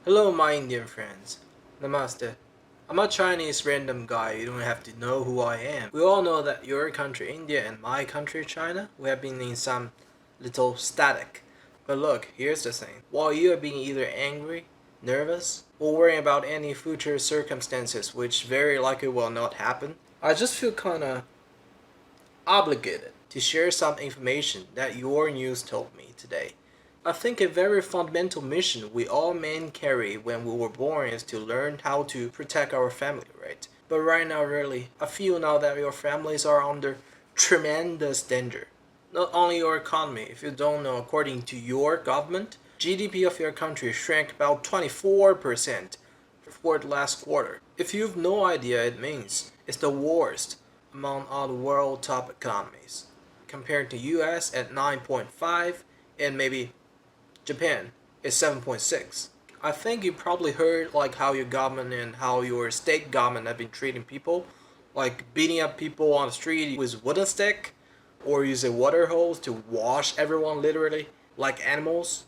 Hello, my Indian friends. Namaste. I'm a Chinese random guy. You don't have to know who I am. We all know that your country, India, and my country, China, we have been in some little static. But look, here's the thing. While you are being either angry, nervous, or worrying about any future circumstances which very likely will not happen, I just feel kinda obligated to share some information that your news told me today. I think a very fundamental mission we all men carry when we were born is to learn how to protect our family, right? But right now, really, I feel now that your families are under tremendous danger. Not only your economy, if you don't know, according to your government, GDP of your country shrank about 24% for the last quarter. If you've no idea, it means it's the worst among all the world top economies. Compared to US at 9.5 and maybe Japan is 7.6. I think you probably heard like how your government and how your state government have been treating people, like beating up people on the street with wooden stick, or use a water hose to wash everyone literally like animals,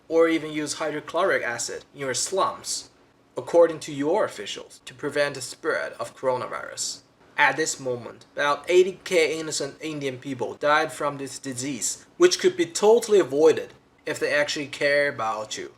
or even use hydrochloric acid in your slums, according to your officials, to prevent the spread of coronavirus. At this moment, about 80k innocent Indian people died from this disease, which could be totally avoided if they actually care about you.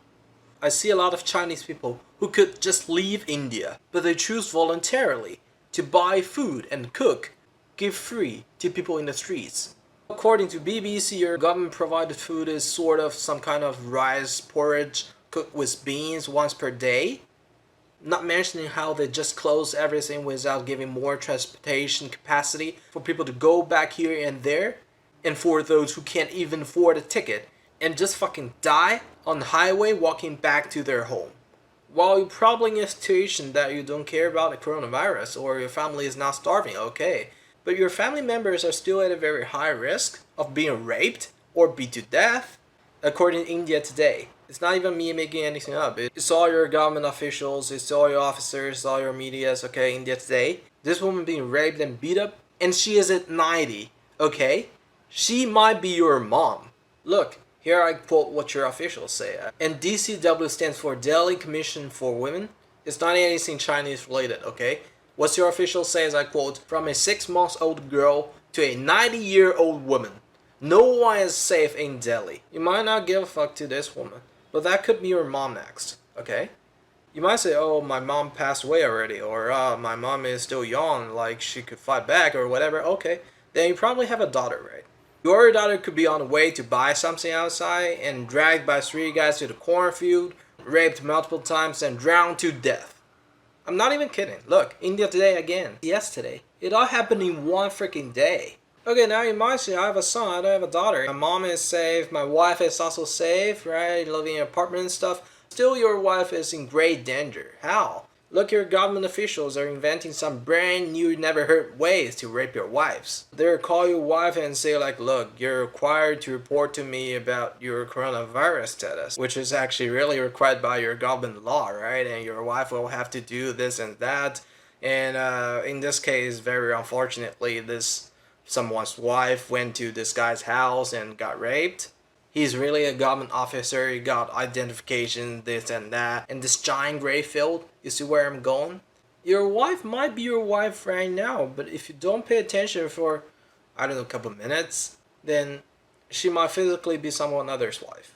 I see a lot of Chinese people who could just leave India, but they choose voluntarily to buy food and cook, give free to people in the streets. According to BBC, your government provided food is sort of some kind of rice porridge cooked with beans once per day. Not mentioning how they just close everything without giving more transportation capacity for people to go back here and there, and for those who can't even afford a ticket and just fucking die on the highway walking back to their home. While you're probably in a situation that you don't care about the coronavirus or your family is not starving, okay, but your family members are still at a very high risk of being raped or beat to death, according to India Today. It's not even me making anything up. It's all your government officials, it's all your officers, all your medias, okay, India Today. This woman being raped and beat up, and she is at 90, okay? She might be your mom. Look, here I quote what your officials say. And DCW stands for Delhi Commission for Women. It's not anything Chinese related, okay? What your officials say is, I quote, from a 6-month-old girl to a 90-year-old woman. No one is safe in Delhi. You might not give a fuck to this woman, but that could be your mom next, okay? You might say, oh, my mom passed away already, or my mom is still young, like she could fight back or whatever. Okay, then you probably have a daughter, right? Your daughter could be on the way to buy something outside and dragged by 3 guys to the cornfield, raped multiple times, and drowned to death. I'm not even kidding. Look, India Today again. Yesterday. It all happened in one freaking day. Okay, now you might say, I have a son, I don't have a daughter. My mom is safe, my wife is also safe, right? Living in an apartment and stuff. Still, your wife is in great danger. How? Look, your government officials are inventing some brand new, never heard ways to rape your wives. They'll call your wife and say like, look, you're required to report to me about your coronavirus status, which is actually really required by your government law, right? And your wife will have to do this and that. And in this case, very unfortunately, someone's wife went to this guy's house and got raped. He's really a government officer, he got identification, this and that. And this giant gray field, you see where I'm going? Your wife might be your wife right now, but if you don't pay attention for, I don't know, a couple minutes, then she might physically be someone other's wife.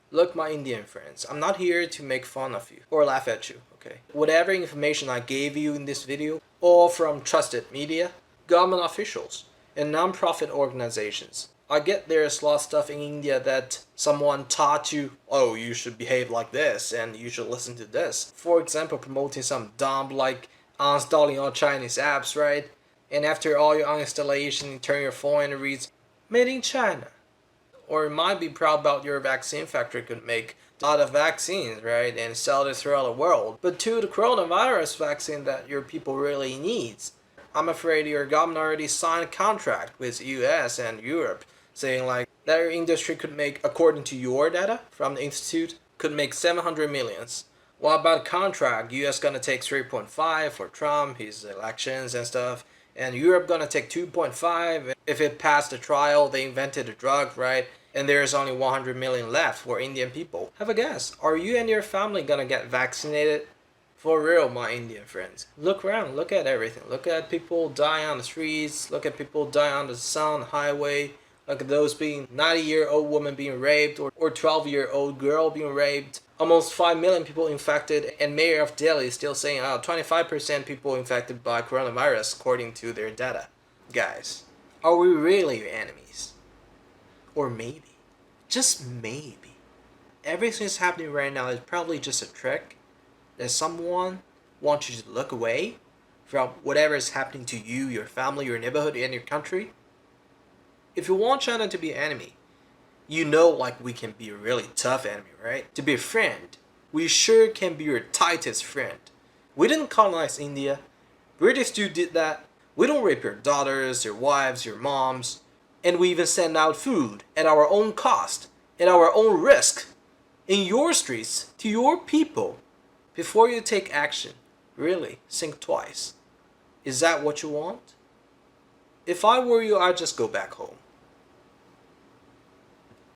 Look, my Indian friends, I'm not here to make fun of you or laugh at you, okay? Whatever information I gave you in this video, all from trusted media, government officials, and non-profit organizations. I get there's a lot of stuff in India that someone taught you, oh, you should behave like this and you should listen to this. For example, promoting some dumb like uninstalling all Chinese apps, right? And after all your uninstallation, you turn your phone and it reads, made in China. Or you might be proud about your vaccine factory could make a lot of vaccines, right? And sell it throughout the world. But to the coronavirus vaccine that your people really needs, I'm afraid your government already signed a contract with US and Europe saying like that your industry could make, according to your data from the institute, could make 700 millions. What about the contract? US gonna take 3.5 for Trump, his elections and stuff, and Europe gonna take 2.5. If it passed the trial, they invented a drug, right? and there's only 100 million left for Indian people. Have a guess. Are you and your family gonna get vaccinated? For real, my Indian friends. Look around, look at everything. Look at people dying on the streets, look at people dying on the sun, highway. Look at those being 90-year-old woman being raped or 12-year-old girl being raped. Almost 5 million people infected, and Mayor of Delhi is still saying 25% people infected by coronavirus according to their data. Guys, are we really your enemies? Or maybe, just maybe, everything that's happening right now is probably just a trick that someone wants you to look away from whatever is happening to you, your family, your neighborhood, and your country. If you want China to be an enemy, you know like we can be a really tough enemy, right? To be a friend, we sure can be your tightest friend. We didn't colonize India. British dude did that. We don't rape your daughters, your wives, your moms. And we even send out food at our own cost, at our own risk, in your streets, to your people. Before you take action, really, think twice. Is that what you want? If I were you, I'd just go back home.